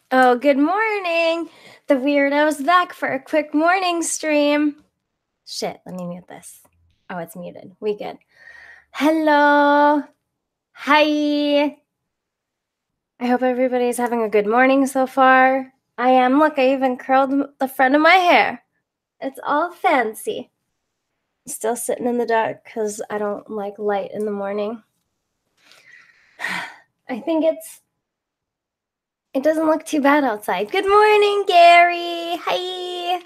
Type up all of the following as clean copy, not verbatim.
Oh, good morning. The weirdo's back for a quick morning stream. Shit, let me mute this. Oh, it's muted. We good. Hello. Hi. I hope everybody's having a good morning so far. I am. Look, I even curled the front of my hair. It's all fancy. Still sitting in the dark because I don't like light in the morning. I think it doesn't look too bad outside. Good morning, Gary. Hi.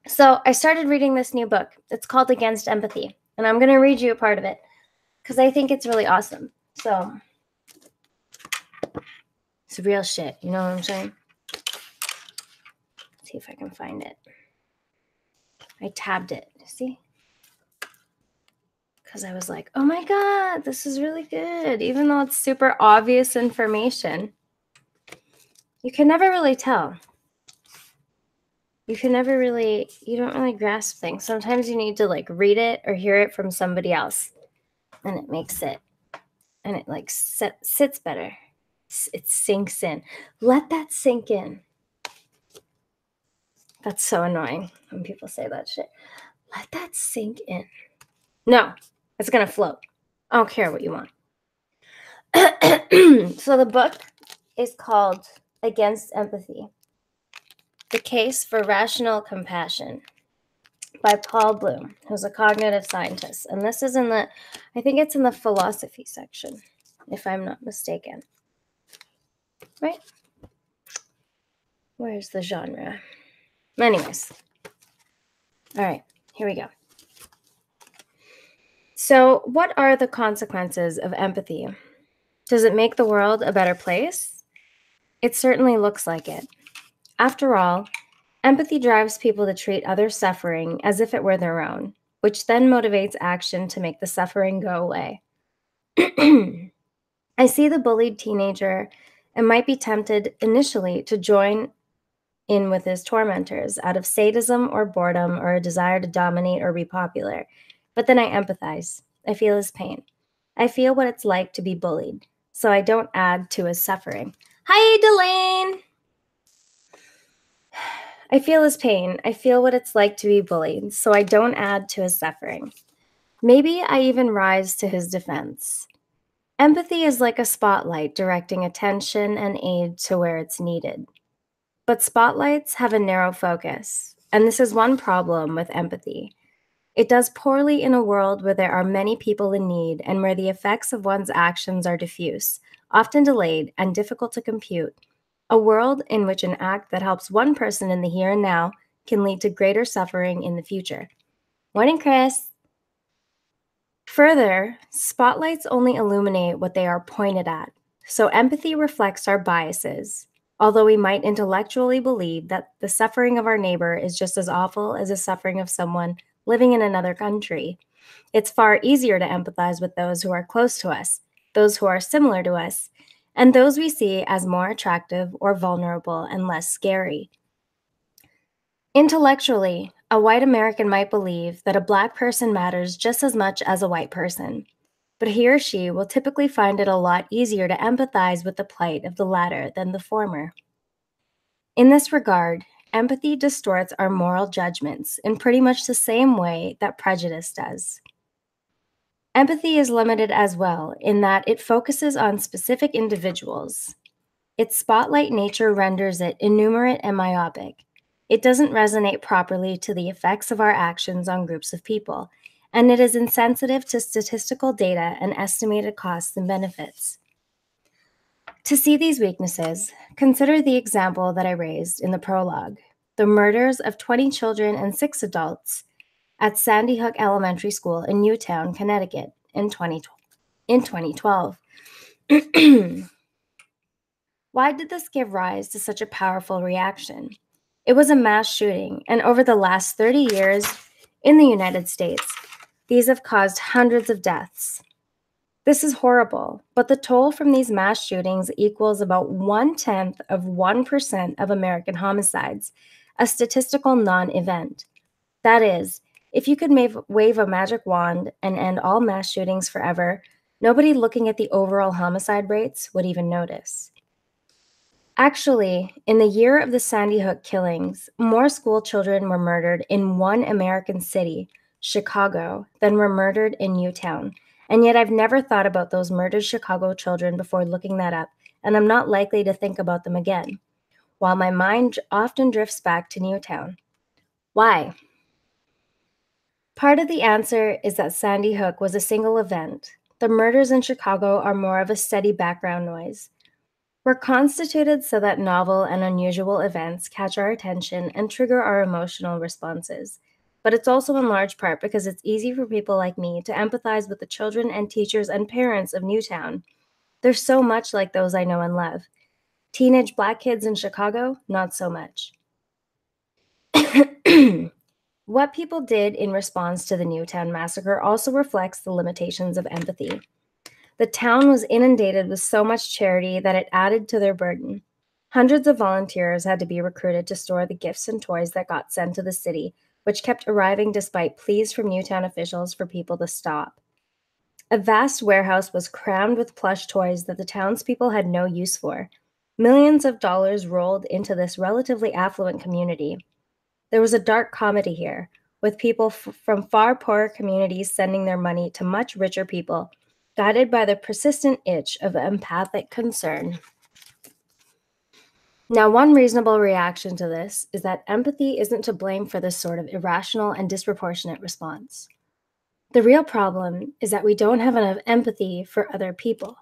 So I started reading this new book. It's called Against Empathy, and I'm going to read you a part of it because I think it's really awesome. So it's real shit. You know what I'm saying? Let's see if I can find it. I tabbed it. See? Because I was like, oh my God, this is really good. Even though it's super obvious information, you can never really tell. You don't really grasp things. Sometimes you need to like read it or hear it from somebody else, and it makes it, and it like sits better. It sinks in. Let that sink in. That's so annoying when people say that shit. Let that sink in. No, it's going to float. I don't care what you want. So the book is called Against Empathy, The Case for Rational Compassion by Paul Bloom, who's a cognitive scientist. And this is I think it's in the philosophy section, if I'm not mistaken. Right? Where's the genre? Anyways. All right, here we go. So, what are the consequences of empathy? Does it make the world a better place? It certainly looks like it. After all, empathy drives people to treat others' suffering as if it were their own, which then motivates action to make the suffering go away. I see the bullied teenager and might be tempted initially to join in with his tormentors out of sadism or boredom or a desire to dominate or be popular. But then I empathize. I feel his pain. I feel what it's like to be bullied, so I don't add to his suffering. Hi, Delane! I feel his pain. I feel what it's like to be bullied, so I don't add to his suffering. Maybe I even rise to his defense. Empathy is like a spotlight directing attention and aid to where it's needed. But spotlights have a narrow focus, and this is one problem with empathy. It does poorly in a world where there are many people in need and where the effects of one's actions are diffuse, often delayed, and difficult to compute. A world in which an act that helps one person in the here and now can lead to greater suffering in the future. Morning, Chris. Further, spotlights only illuminate what they are pointed at, so empathy reflects our biases. Although we might intellectually believe that the suffering of our neighbor is just as awful as the suffering of someone living in another country, it's far easier to empathize with those who are close to us, those who are similar to us, and those we see as more attractive or vulnerable and less scary. Intellectually, a white American might believe that a Black person matters just as much as a white person, but he or she will typically find it a lot easier to empathize with the plight of the latter than the former. In this regard, empathy distorts our moral judgments in pretty much the same way that prejudice does. Empathy is limited as well in that it focuses on specific individuals. Its spotlight nature renders it innumerate and myopic. It doesn't resonate properly to the effects of our actions on groups of people, and it is insensitive to statistical data and estimated costs and benefits. To see these weaknesses, consider the example that I raised in the prologue, the murders of 20 children and 6 adults at Sandy Hook Elementary School in Newtown, Connecticut in 2012. Why did this give rise to such a powerful reaction? It was a mass shooting, and over the last 30 years in the United States, these have caused hundreds of deaths. This is horrible, but the toll from these mass shootings equals about 0.1% of American homicides, a statistical non-event. That is, if you could wave a magic wand and end all mass shootings forever, nobody looking at the overall homicide rates would even notice. Actually, in the year of the Sandy Hook killings, more school children were murdered in one American city, Chicago, than were murdered in Newtown. And yet I've never thought about those murdered Chicago children before looking that up, and I'm not likely to think about them again, while my mind often drifts back to Newtown. Why? Part of the answer is that Sandy Hook was a single event. The murders in Chicago are more of a steady background noise. We're constituted so that novel and unusual events catch our attention and trigger our emotional responses. But it's also in large part because it's easy for people like me to empathize with the children and teachers and parents of Newtown. They're so much like those I know and love. Teenage black kids in Chicago, not so much. What people did in response to the Newtown massacre also reflects the limitations of empathy. The town was inundated with so much charity that it added to their burden. Hundreds of volunteers had to be recruited to store the gifts and toys that got sent to the city, which kept arriving despite pleas from Newtown officials for people to stop. A vast warehouse was crammed with plush toys that the townspeople had no use for. Millions of dollars rolled into this relatively affluent community. There was a dark comedy here, with people from far poorer communities sending their money to much richer people, guided by the persistent itch of empathic concern. Now, one reasonable reaction to this is that empathy isn't to blame for this sort of irrational and disproportionate response. The real problem is that we don't have enough empathy for other people.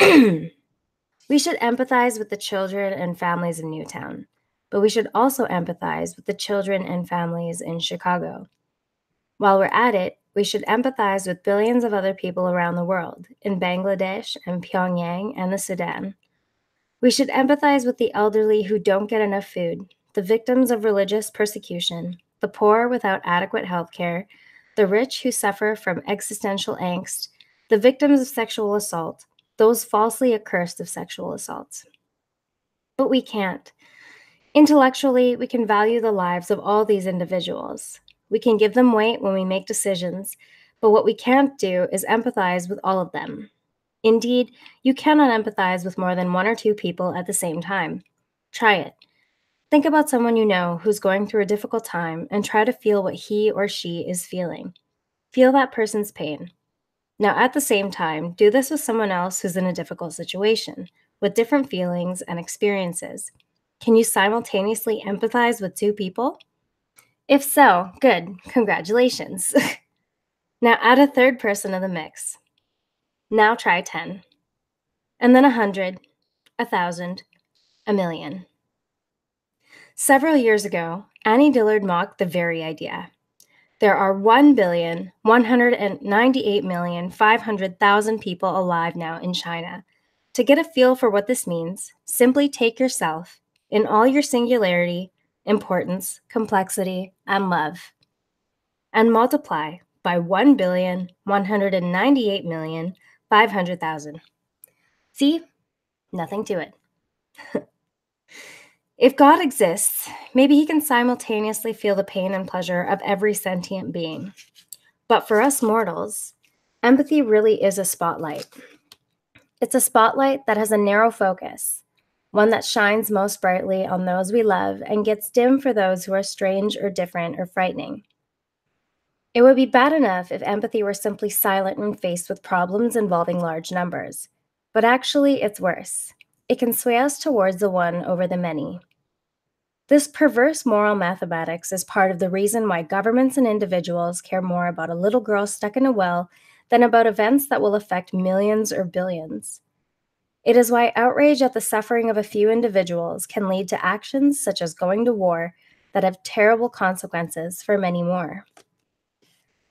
We should empathize with the children and families in Newtown, but we should also empathize with the children and families in Chicago. While we're at it, we should empathize with billions of other people around the world, in Bangladesh and Pyongyang and the Sudan. We should empathize with the elderly who don't get enough food, the victims of religious persecution, the poor without adequate health care, the rich who suffer from existential angst, the victims of sexual assault, those falsely accursed of sexual assaults. But we can't. Intellectually, we can value the lives of all these individuals. We can give them weight when we make decisions, but what we can't do is empathize with all of them. Indeed, you cannot empathize with more than one or two people at the same time. Try it. Think about someone you know who's going through a difficult time and try to feel what he or she is feeling. Feel that person's pain. Now, at the same time, do this with someone else who's in a difficult situation, with different feelings and experiences. Can you simultaneously empathize with two people? If so, good, congratulations. Now add a third person to the mix. Now try 10, and then 100, 1,000, a million. Several years ago, Annie Dillard mocked the very idea. There are 1,198,500,000 people alive now in China. To get a feel for what this means, simply take yourself, in all your singularity, importance, complexity, and love, and multiply by 1,198,500,000. See? Nothing to it. If God exists, maybe he can simultaneously feel the pain and pleasure of every sentient being. But for us mortals, empathy really is a spotlight. It's a spotlight that has a narrow focus, one that shines most brightly on those we love and gets dim for those who are strange or different or frightening. It would be bad enough if empathy were simply silent when faced with problems involving large numbers. But actually, it's worse. It can sway us towards the one over the many. This perverse moral mathematics is part of the reason why governments and individuals care more about a little girl stuck in a well than about events that will affect millions or billions. It is why outrage at the suffering of a few individuals can lead to actions such as going to war that have terrible consequences for many more.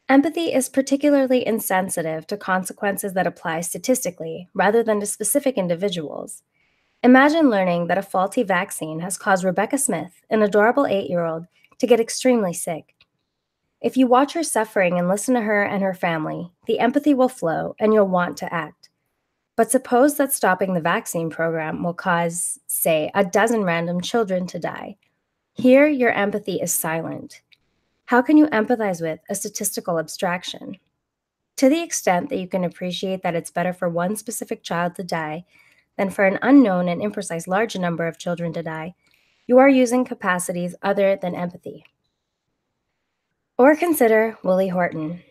Empathy is particularly insensitive to consequences that apply statistically rather than to specific individuals. Imagine learning that a faulty vaccine has caused Rebecca Smith, an adorable 8-year-old, to get extremely sick. If you watch her suffering and listen to her and her family, the empathy will flow and you'll want to act. But suppose that stopping the vaccine program will cause, say, a dozen random children to die. Here, your empathy is silent. How can you empathize with a statistical abstraction? To the extent that you can appreciate that it's better for one specific child to die, than for an unknown and imprecise large number of children to die, you are using capacities other than empathy. Or consider Willie Horton.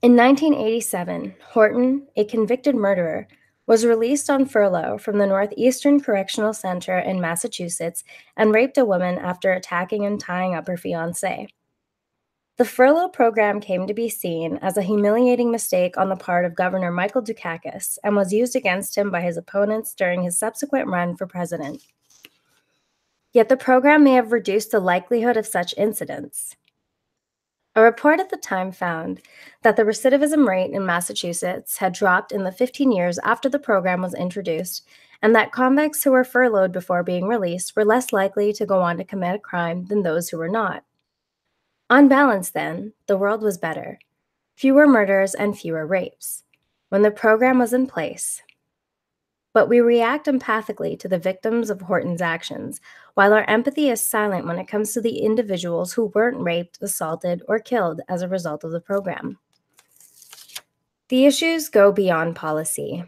In 1987, Horton, a convicted murderer, was released on furlough from the Northeastern Correctional Center in Massachusetts and raped a woman after attacking and tying up her fiancé. The furlough program came to be seen as a humiliating mistake on the part of Governor Michael Dukakis and was used against him by his opponents during his subsequent run for president. Yet the program may have reduced the likelihood of such incidents. A report at the time found that the recidivism rate in Massachusetts had dropped in the 15 years after the program was introduced, and that convicts who were furloughed before being released were less likely to go on to commit a crime than those who were not. On balance, then, the world was better. Fewer murders and fewer rapes when the program was in place. But we react empathically to the victims of Horton's actions, while our empathy is silent when it comes to the individuals who weren't raped, assaulted, or killed as a result of the program. The issues go beyond policy.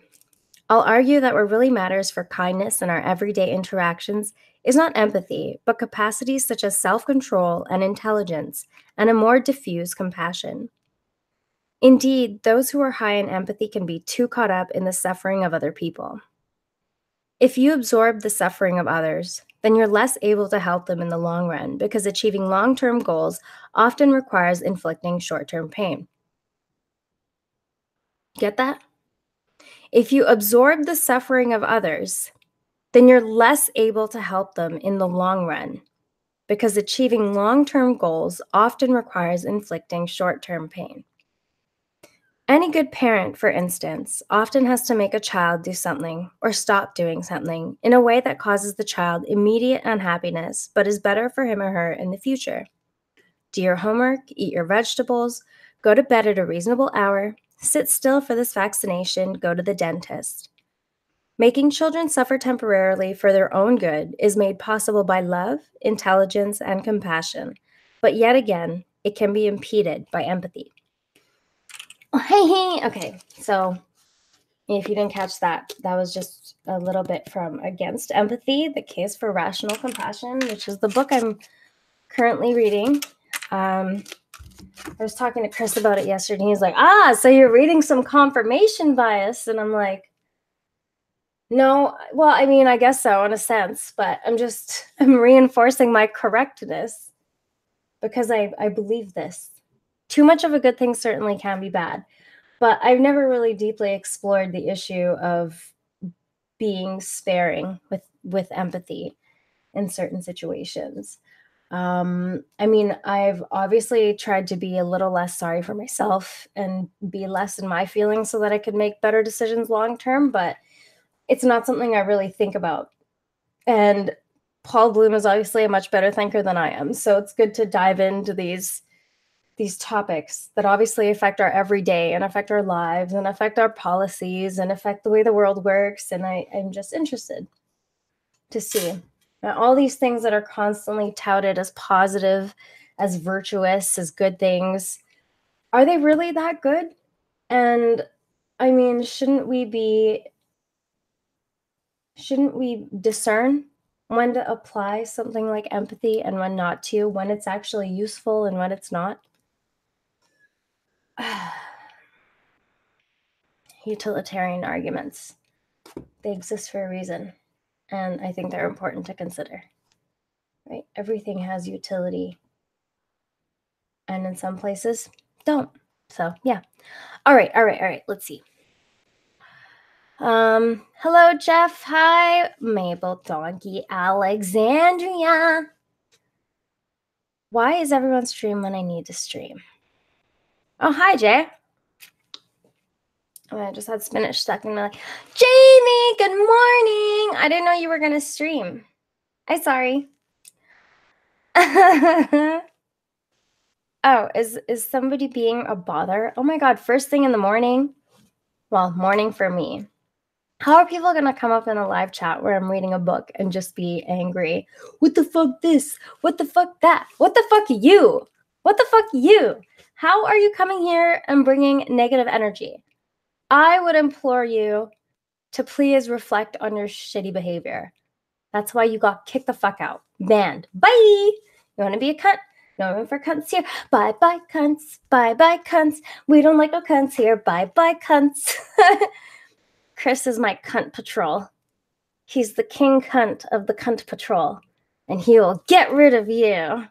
I'll argue that what really matters for kindness in our everyday interactions is not empathy, but capacities such as self-control and intelligence, and a more diffuse compassion. Indeed, those who are high in empathy can be too caught up in the suffering of other people. If you absorb the suffering of others, then you're less able to help them in the long run because achieving long-term goals often requires inflicting short-term pain. Get that? If you absorb the suffering of others, then you're less able to help them in the long run because achieving long-term goals often requires inflicting short-term pain. Any good parent, for instance, often has to make a child do something or stop doing something in a way that causes the child immediate unhappiness but is better for him or her in the future. Do your homework, eat your vegetables, go to bed at a reasonable hour, sit still for this vaccination, go to the dentist. Making children suffer temporarily for their own good is made possible by love, intelligence, and compassion, but yet again, it can be impeded by empathy. Okay, so if you didn't catch that, that was just a little bit from Against Empathy, The Case for Rational Compassion, which is the book I'm currently reading. I was talking to Chris about it yesterday. He's like, so you're reading some confirmation bias. And I'm like, no, well, I mean, I guess so in a sense, but I'm reinforcing my correctness because I believe this. Too much of a good thing certainly can be bad. But I've never really deeply explored the issue of being sparing with empathy in certain situations. I mean, I've obviously tried to be a little less sorry for myself and be less in my feelings so that I could make better decisions long term, but it's not something I really think about. And Paul Bloom is obviously a much better thinker than I am, so it's good to dive into these topics that obviously affect our everyday and affect our lives and affect our policies and affect the way the world works. And I'm just interested to see now, all these things that are constantly touted as positive, as virtuous, as good things. Are they really that good? And I mean, shouldn't we discern when to apply something like empathy and when not to, when it's actually useful and when it's not? Utilitarian arguments. They exist for a reason, and I think they're important to consider. Right? Everything has utility, and in some places, don't. So, yeah. All right. Let's see. Hello, Jeff. Hi, Mabel, Donkey, Alexandria. Why is everyone stream when I need to stream? Oh, hi, Jay. Oh, I just had spinach stuck in my... Jamie, good morning. I didn't know you were going to stream. I'm sorry. Oh, is somebody being a bother? Oh my God, first thing in the morning? Well, morning for me. How are people going to come up in a live chat where I'm reading a book and just be angry? What the fuck this? What the fuck that? What the fuck you? What the fuck you? How are you coming here and bringing negative energy? I would implore you to please reflect on your shitty behavior. That's why you got kicked the fuck out. Banned. Bye! You want to be a cunt? No room for cunts here. Bye-bye, cunts. Bye-bye, cunts. We don't like no cunts here. Bye-bye, cunts. Chris is my cunt patrol. He's the king cunt of the cunt patrol. And he will get rid of you.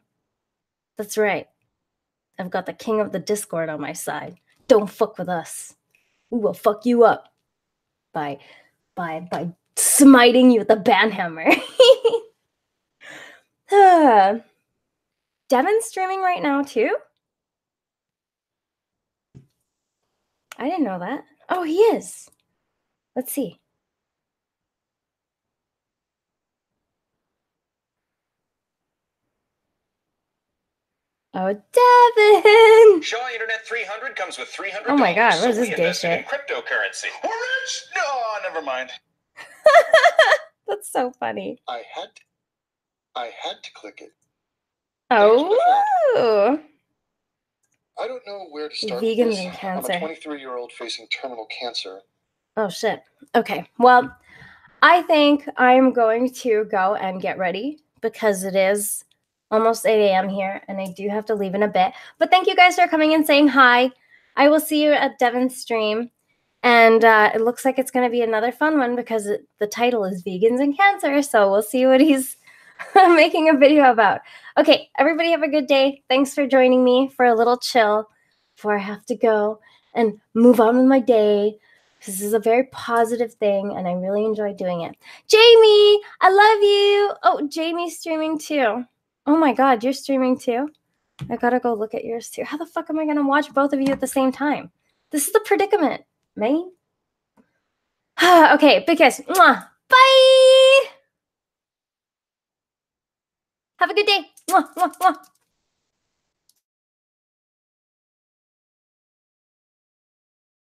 That's right. I've got the king of the Discord on my side. Don't fuck with us. We will fuck you up by smiting you with a banhammer. Devin's streaming right now too? I didn't know that. Oh, he is. Let's see. Oh, Devin! Shaw Internet 300 comes with $300. Oh my god, what is so this we gay invested shit? in cryptocurrency. We're rich! No, never mind. That's so funny. I had to click it. Oh! I don't know where to start Vegans with this. and cancer. I'm a 23-year-old facing terminal cancer. Oh shit. Okay, well, I think I'm going to go and get ready because it is almost 8 a.m. here and I do have to leave in a bit. But thank you guys for coming and saying hi. I will see you at Devin's stream. And it looks like it's going to be another fun one because the title is Vegans and Cancer. So we'll see what he's making a video about. Okay, everybody have a good day. Thanks for joining me for a little chill before I have to go and move on with my day. This is a very positive thing, and I really enjoy doing it. Jamie, I love you. Oh, Jamie's streaming too. Oh my God, you're streaming too? I gotta go look at yours too. How the fuck am I gonna watch both of you at the same time? This is the predicament, man. Okay, big kiss. Mwah. Bye. Have a good day. Mwah, mwah, mwah.